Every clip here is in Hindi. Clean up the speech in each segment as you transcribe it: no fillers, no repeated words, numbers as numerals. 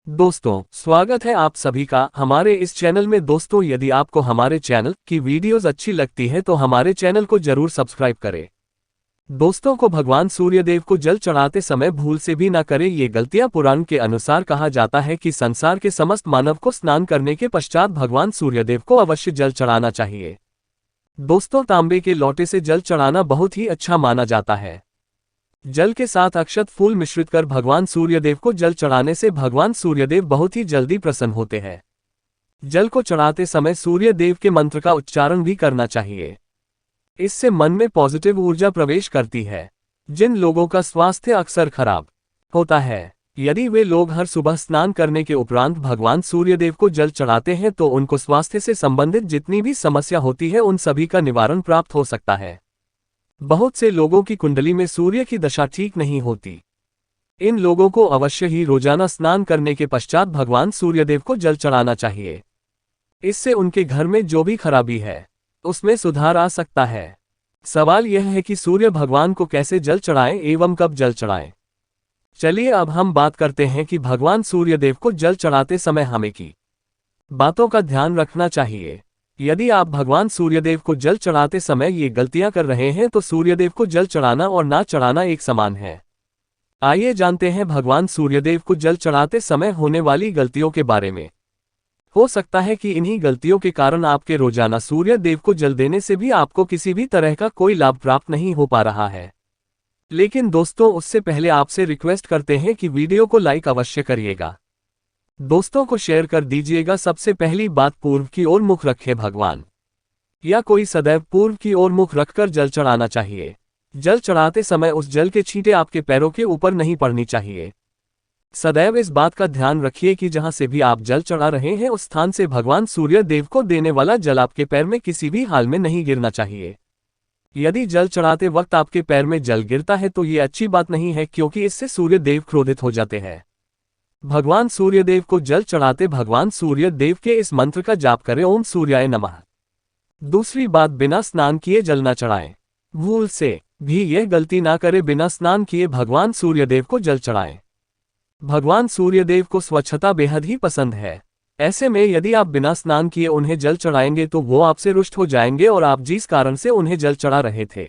दोस्तों, स्वागत है आप सभी का हमारे इस चैनल में। दोस्तों, यदि आपको हमारे चैनल की वीडियोस अच्छी लगती है तो हमारे चैनल को जरूर सब्सक्राइब करें। दोस्तों को भगवान सूर्यदेव को जल चढ़ाते समय भूल से भी ना करें। ये गलतियां पुराण के अनुसार कहा जाता है कि संसार के समस्त मानव को स्नान करने के पश्चात भगवान सूर्यदेव को अवश्य जल चढ़ाना चाहिए। दोस्तों, तांबे के लोटे से जल चढ़ाना बहुत ही अच्छा माना जाता है। जल के साथ अक्षत फूल मिश्रित कर भगवान सूर्यदेव को जल चढ़ाने से भगवान सूर्यदेव बहुत ही जल्दी प्रसन्न होते हैं। जल को चढ़ाते समय सूर्य देव के मंत्र का उच्चारण भी करना चाहिए। इससे मन में पॉजिटिव ऊर्जा प्रवेश करती है। जिन लोगों का स्वास्थ्य अक्सर खराब होता है, यदि वे लोग हर सुबह स्नान करने के उपरांत भगवान सूर्यदेव को जल चढ़ाते हैं तो उनको स्वास्थ्य से संबंधित जितनी भी समस्या होती है उन सभी का निवारण प्राप्त हो सकता है। बहुत से लोगों की कुंडली में सूर्य की दशा ठीक नहीं होती। इन लोगों को अवश्य ही रोजाना स्नान करने के पश्चात भगवान सूर्यदेव को जल चढ़ाना चाहिए। इससे उनके घर में जो भी खराबी है उसमें सुधार आ सकता है। सवाल यह है कि सूर्य भगवान को कैसे जल चढ़ाएं एवं कब जल चढ़ाएं। चलिए अब हम बात करते हैं कि भगवान सूर्यदेव को जल चढ़ाते समय हमें की बातों का ध्यान रखना चाहिए। यदि आप भगवान सूर्यदेव को जल चढ़ाते समय ये गलतियां कर रहे हैं तो सूर्यदेव को जल चढ़ाना और ना चढ़ाना एक समान है। आइए जानते हैं भगवान सूर्यदेव को जल चढ़ाते समय होने वाली गलतियों के बारे में। हो सकता है कि इन्हीं गलतियों के कारण आपके रोजाना सूर्य देव को जल देने से भी आपको किसी भी तरह का कोई लाभ प्राप्त नहीं हो पा रहा है। लेकिन दोस्तों, उससे पहले आपसे रिक्वेस्ट करते हैं कि वीडियो को लाइक अवश्य करिएगा, दोस्तों को शेयर कर दीजिएगा। सबसे पहली बात, पूर्व की ओर मुख रखे भगवान या कोई सदैव पूर्व की ओर मुख रखकर जल चढ़ाना चाहिए। जल चढ़ाते समय उस जल के छींटे आपके पैरों के ऊपर नहीं पड़नी चाहिए। सदैव इस बात का ध्यान रखिए कि जहां से भी आप जल चढ़ा रहे हैं उस स्थान से भगवान सूर्य देव को देने वाला जल आपके पैर में किसी भी हाल में नहीं गिरना चाहिए। यदि जल चढ़ाते वक्त आपके पैर में जल गिरता है तो ये अच्छी बात नहीं है, क्योंकि इससे सूर्य देव क्रोधित हो जाते हैं। भगवान सूर्यदेव को जल चढ़ाते भगवान सूर्य देव के इस मंत्र का जाप करें, ओम सूर्याय नमः। दूसरी बात, बिना स्नान किए जल न चढ़ाएं। भूल से भी यह गलती ना करें, बिना स्नान किए भगवान सूर्यदेव को जल चढ़ाएं। भगवान सूर्यदेव को स्वच्छता बेहद ही पसंद है। ऐसे में यदि आप बिना स्नान किए उन्हें जल चढ़ाएंगे तो वो आपसे रुष्ट हो जाएंगे और आप जिस कारण से उन्हें जल चढ़ा रहे थे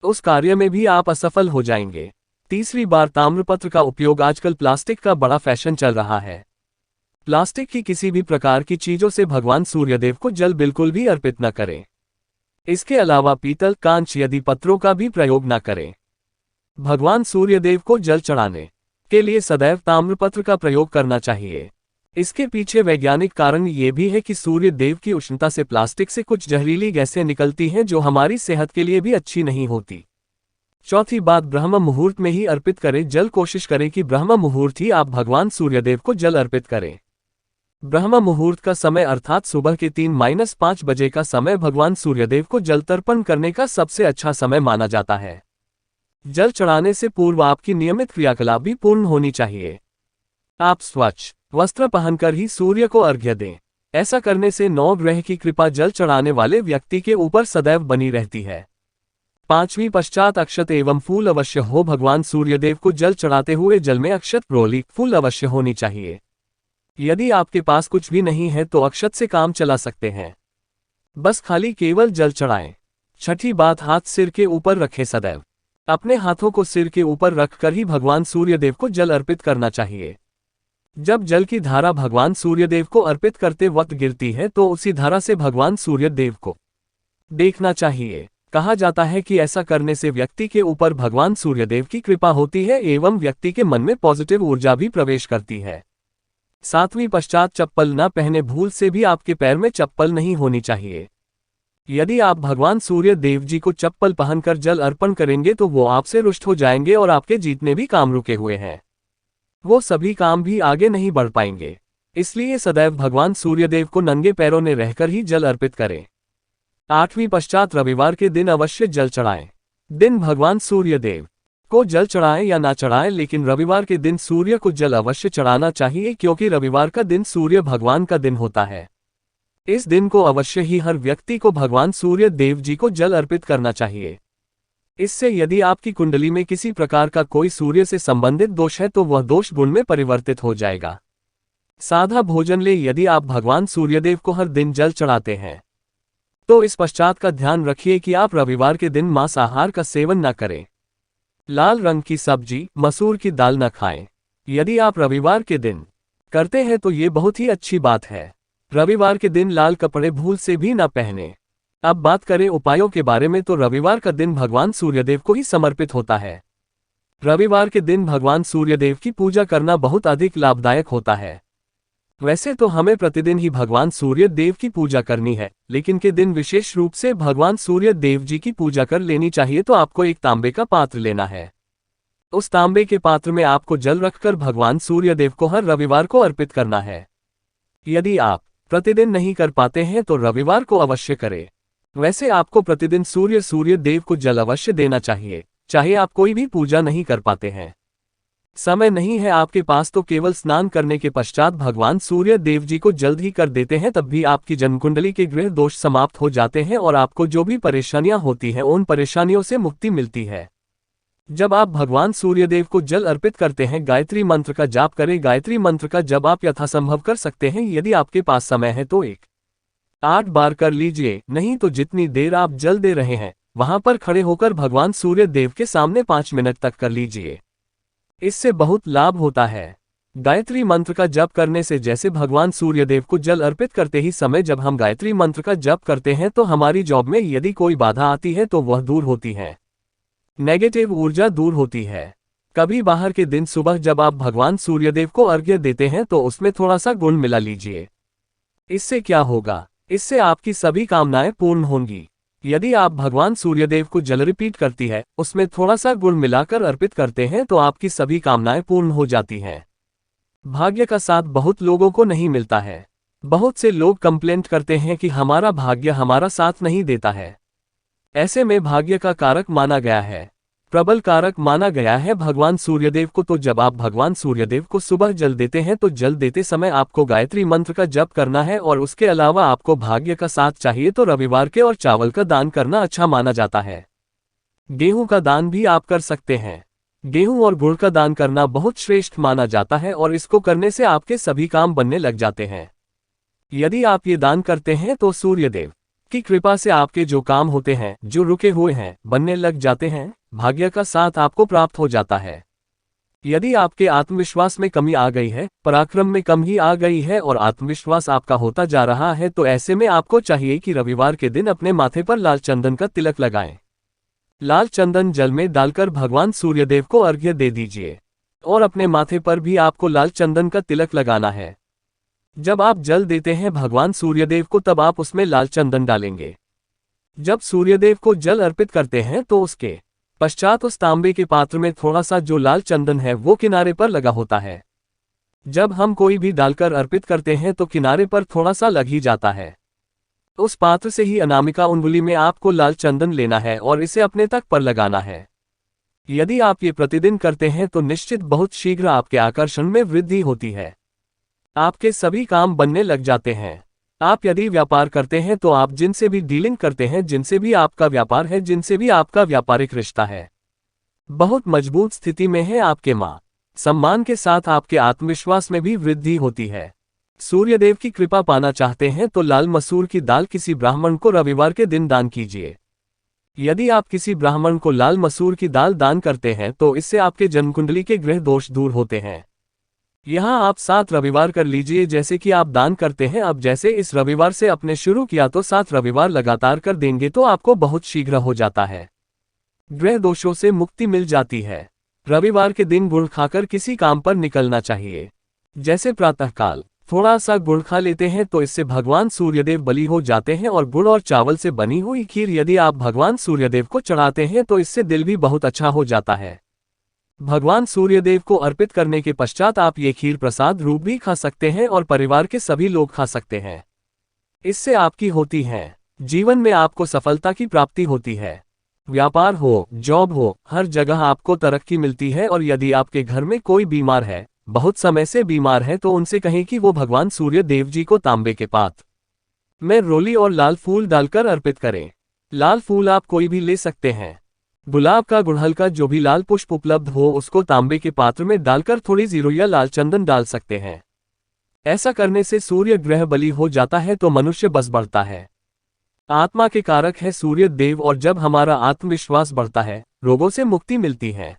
उस कार्य में भी आप असफल हो जाएंगे। तीसरी बार, ताम्रपत्र का उपयोग। आजकल प्लास्टिक का बड़ा फैशन चल रहा है। प्लास्टिक की किसी भी प्रकार की चीजों से भगवान सूर्यदेव को जल बिल्कुल भी अर्पित न करें। इसके अलावा पीतल, कांच यदि पत्रों का भी प्रयोग न करें। भगवान सूर्यदेव को जल चढ़ाने के लिए सदैव ताम्रपत्र का प्रयोग करना चाहिए। इसके पीछे वैज्ञानिक कारण ये भी है कि सूर्य देव की उष्णता से प्लास्टिक से कुछ जहरीली गैसें निकलती हैं जो हमारी सेहत के लिए भी अच्छी नहीं होती। चौथी बात, ब्रह्म मुहूर्त में ही अर्पित करें जल। कोशिश करें कि ब्रह्म मुहूर्त ही आप भगवान सूर्यदेव को जल अर्पित करें। ब्रह्म मुहूर्त का समय अर्थात सुबह के 3-5 बजे का समय भगवान सूर्यदेव को जल तर्पण करने का सबसे अच्छा समय माना जाता है। जल चढ़ाने से पूर्व आपकी नियमित क्रियाकलाप भी पूर्ण होनी चाहिए। आप स्वच्छ वस्त्र पहनकर ही सूर्य को अर्घ्य दें। ऐसा करने से नवग्रह की कृपा जल चढ़ाने वाले व्यक्ति के ऊपर सदैव बनी रहती है। पांचवी, पश्चात अक्षत एवं फूल अवश्य हो। भगवान सूर्यदेव को जल चढ़ाते हुए जल में अक्षत, रोली, फूल अवश्य होनी चाहिए। यदि आपके पास कुछ भी नहीं है तो अक्षत से काम चला सकते हैं, बस खाली केवल जल चढ़ाएं। छठी बात, हाथ सिर के ऊपर रखें। सदैव अपने हाथों को सिर के ऊपर रखकर ही भगवान सूर्यदेव को जल अर्पित करना चाहिए। जब जल की धारा भगवान सूर्यदेव को अर्पित करते वक्त गिरती है तो उसी धारा से भगवान सूर्यदेव को देखना चाहिए। कहा जाता है कि ऐसा करने से व्यक्ति के ऊपर भगवान सूर्यदेव की कृपा होती है एवं व्यक्ति के मन में पॉजिटिव ऊर्जा भी प्रवेश करती है। सातवीं, पश्चात चप्पल न पहने। भूल से भी आपके पैर में चप्पल नहीं होनी चाहिए। यदि आप भगवान सूर्य देव जी को चप्पल पहनकर जल अर्पण करेंगे तो वो आपसे रुष्ट हो जाएंगे और आपके जितने भी काम रुके हुए हैं वो सभी काम भी आगे नहीं बढ़ पाएंगे। इसलिए सदैव भगवान सूर्यदेव को नंगे पैरों में रहकर ही जल अर्पित करें। आठवीं, पश्चात रविवार के दिन अवश्य जल चढ़ाएं। दिन भगवान सूर्यदेव को जल चढ़ाएं या ना चढ़ाएं, लेकिन रविवार के दिन सूर्य को जल अवश्य चढ़ाना चाहिए, क्योंकि रविवार का दिन सूर्य भगवान का दिन होता है। इस दिन को अवश्य ही हर व्यक्ति को भगवान सूर्य देव जी को जल अर्पित करना चाहिए। इससे यदि आपकी कुंडली में किसी प्रकार का कोई सूर्य से संबंधित दोष है तो वह दोष गुण में परिवर्तित हो जाएगा। सादा भोजन ले। यदि आप भगवान सूर्यदेव को हर दिन जल चढ़ाते हैं तो इस पश्चात का ध्यान रखिए कि आप रविवार के दिन मांसाहार का सेवन न करें। लाल रंग की सब्जी, मसूर की दाल न खाएं। यदि आप रविवार के दिन करते हैं तो ये बहुत ही अच्छी बात है। रविवार के दिन लाल कपड़े भूल से भी न पहने। अब बात करें उपायों के बारे में, तो रविवार का दिन भगवान सूर्यदेव को ही समर्पित होता है। रविवार के दिन भगवान सूर्यदेव की पूजा करना बहुत अधिक लाभदायक होता है। वैसे तो हमें प्रतिदिन ही भगवान सूर्य देव की पूजा करनी है, लेकिन के दिन विशेष रूप से भगवान सूर्य देव जी की पूजा कर लेनी चाहिए। तो आपको एक तांबे का पात्र लेना है। उस तांबे के पात्र में आपको जल रखकर भगवान सूर्य देव को हर रविवार को अर्पित करना है। यदि आप प्रतिदिन नहीं कर पाते हैं तो रविवार को अवश्य करें। वैसे आपको प्रतिदिन सूर्य देव को जल अवश्य देना चाहिए, चाहे आप कोई भी पूजा नहीं कर पाते हैं। समय नहीं है आपके पास तो केवल स्नान करने के पश्चात भगवान सूर्य देव जी को जल्द ही कर देते हैं, तब भी आपकी जन्मकुंडली के ग्रह दोष समाप्त हो जाते हैं और आपको जो भी परेशानियां होती हैं उन परेशानियों से मुक्ति मिलती है। जब आप भगवान सूर्यदेव को जल अर्पित करते हैं, गायत्री मंत्र का जाप करें। गायत्री मंत्र का जप आप यथासंभव कर सकते हैं। यदि आपके पास समय है तो 8 बार कर लीजिए, नहीं तो जितनी देर आप जल दे रहे हैं वहां पर खड़े होकर भगवान सूर्य देव के सामने 5 मिनट तक कर लीजिए। इससे बहुत लाभ होता है। गायत्री मंत्र का जप करने से, जैसे भगवान सूर्यदेव को जल अर्पित करते ही समय जब हम गायत्री मंत्र का जप करते हैं तो हमारी जॉब में यदि कोई बाधा आती है तो वह दूर होती है, नेगेटिव ऊर्जा दूर होती है। कभी बाहर के दिन सुबह जब आप भगवान सूर्यदेव को अर्घ्य देते हैं तो उसमें थोड़ा सा गुड़ मिला लीजिए। इससे क्या होगा, इससे आपकी सभी कामनाएं पूर्ण होंगी। यदि आप भगवान सूर्यदेव को जल रिपीट करती है उसमें थोड़ा सा गुड़ मिलाकर अर्पित करते हैं तो आपकी सभी कामनाएं पूर्ण हो जाती हैं। भाग्य का साथ बहुत लोगों को नहीं मिलता है। बहुत से लोग कंप्लेंट करते हैं कि हमारा भाग्य हमारा साथ नहीं देता है। ऐसे में भाग्य का कारक माना गया है, प्रबल कारक माना गया है भगवान सूर्यदेव को। तो जब आप भगवान सूर्यदेव को सुबह जल देते हैं तो जल देते समय आपको गायत्री मंत्र का जप करना है, और उसके अलावा आपको भाग्य का साथ चाहिए तो रविवार के और चावल का दान करना अच्छा माना जाता है। गेहूं का दान भी आप कर सकते हैं। गेहूं और गुड़ का दान करना बहुत श्रेष्ठ माना जाता है और इसको करने से आपके सभी काम बनने लग जाते हैं। यदि आप ये दान करते हैं तो सूर्यदेव की कृपा से आपके जो काम होते हैं, जो रुके हुए हैं, बनने लग जाते हैं। भाग्य का साथ आपको प्राप्त हो जाता है। यदि आपके आत्मविश्वास में कमी आ गई है, पराक्रम में कमी आ गई है और आत्मविश्वास आपका होता जा रहा है, तो ऐसे में आपको चाहिए कि रविवार के दिन अपने माथे पर लाल चंदन का तिलक लगाएं। लाल चंदन जल में डालकर भगवान सूर्यदेव को अर्घ्य दे दीजिए और अपने माथे पर भी आपको लाल चंदन का तिलक लगाना है। जब आप जल देते हैं भगवान सूर्यदेव को तब आप उसमें लाल चंदन डालेंगे। जब सूर्यदेव को जल अर्पित करते हैं तो उसके पश्चात उस तांबे के पात्र में थोड़ा सा जो लाल चंदन है वो किनारे पर लगा होता है। जब हम कोई भी डालकर अर्पित करते हैं तो किनारे पर थोड़ा सा लग ही जाता है। उस पात्र से ही अनामिका उंगली में आपको लाल चंदन लेना है और इसे अपने तक पर लगाना है। यदि आप ये प्रतिदिन करते हैं तो निश्चित बहुत शीघ्र आपके आकर्षण में वृद्धि होती है। आपके सभी काम बनने लग जाते हैं। आप यदि व्यापार करते हैं तो आप जिनसे भी डीलिंग करते हैं, जिनसे भी आपका व्यापार है, जिनसे भी आपका व्यापारिक रिश्ता है, बहुत मजबूत स्थिति में है। आपके मान सम्मान के साथ आपके आत्मविश्वास में भी वृद्धि होती है। सूर्यदेव की कृपा पाना चाहते हैं तो लाल मसूर की दाल किसी ब्राह्मण को रविवार के दिन दान कीजिए। यदि आप किसी ब्राह्मण को लाल मसूर की दाल दान करते हैं तो इससे आपके जन्मकुंडली के ग्रह दोष दूर होते हैं। यहाँ आप 7 रविवार कर लीजिए जैसे कि आप दान करते हैं। अब जैसे इस रविवार से आपने शुरू किया तो 7 रविवार लगातार कर देंगे तो आपको बहुत शीघ्र हो जाता है। ग्रह दोषों से मुक्ति मिल जाती है। रविवार के दिन गुड़ खाकर किसी काम पर निकलना चाहिए। जैसे प्रातःकाल थोड़ा सा गुड़ खा लेते हैं तो इससे भगवान सूर्यदेव बलि हो जाते हैं। और गुड़ और चावल से बनी हुई खीर यदि आप भगवान सूर्यदेव को चढ़ाते हैं तो इससे दिल भी बहुत अच्छा हो जाता है। भगवान सूर्यदेव को अर्पित करने के पश्चात आप ये खीर प्रसाद रूप भी खा सकते हैं और परिवार के सभी लोग खा सकते हैं। इससे आपकी होती है जीवन में आपको सफलता की प्राप्ति होती है। व्यापार हो, जॉब हो, हर जगह आपको तरक्की मिलती है। और यदि आपके घर में कोई बीमार है, बहुत समय से बीमार है, तो उनसे कहें कि वो भगवान सूर्य देव जी को तांबे के पात्र में रोली और लाल फूल डालकर अर्पित करें। लाल फूल आप कोई भी ले सकते हैं। गुलाब का, गुड़हल का, जो भी लाल पुष्प उपलब्ध हो उसको तांबे के पात्र में डालकर थोड़ी जीरो या लाल चंदन डाल सकते हैं। ऐसा करने से सूर्य ग्रह बली हो जाता है तो मनुष्य बस बढ़ता है। आत्मा के कारक है सूर्य देव, और जब हमारा आत्मविश्वास बढ़ता है, रोगों से मुक्ति मिलती है,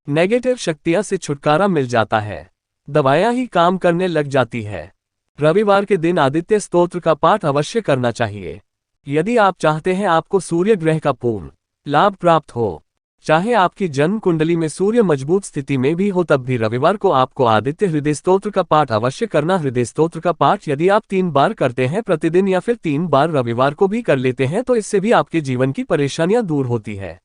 नेगेटिव शक्तियां से छुटकारा मिल जाता है, दवाएं ही काम करने लग जाती है। रविवार के दिन आदित्य स्तोत्र का पाठ अवश्य करना चाहिए। यदि आप चाहते हैं आपको सूर्य ग्रह का पूर्ण लाभ प्राप्त हो, चाहे आपकी जन्म कुंडली में सूर्य मजबूत स्थिति में भी हो, तब भी रविवार को आपको आदित्य हृदय स्तोत्र का पाठ अवश्य करना। हृदय स्तोत्र का पाठ यदि आप 3 बार करते हैं प्रतिदिन, या फिर 3 बार रविवार को भी कर लेते हैं, तो इससे भी आपके जीवन की परेशानियां दूर होती है।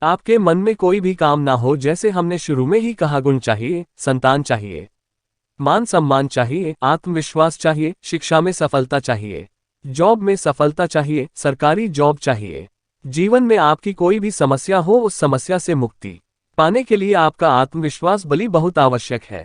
आपके मन में कोई भी काम ना हो, जैसे हमने शुरू में ही कहा, गुण चाहिए, संतान चाहिए, मान सम्मान चाहिए, आत्मविश्वास चाहिए, शिक्षा में सफलता चाहिए, जॉब में सफलता चाहिए, सरकारी जॉब चाहिए, जीवन में आपकी कोई भी समस्या हो, उस समस्या से मुक्ति पाने के लिए आपका आत्मविश्वास बली बहुत आवश्यक है।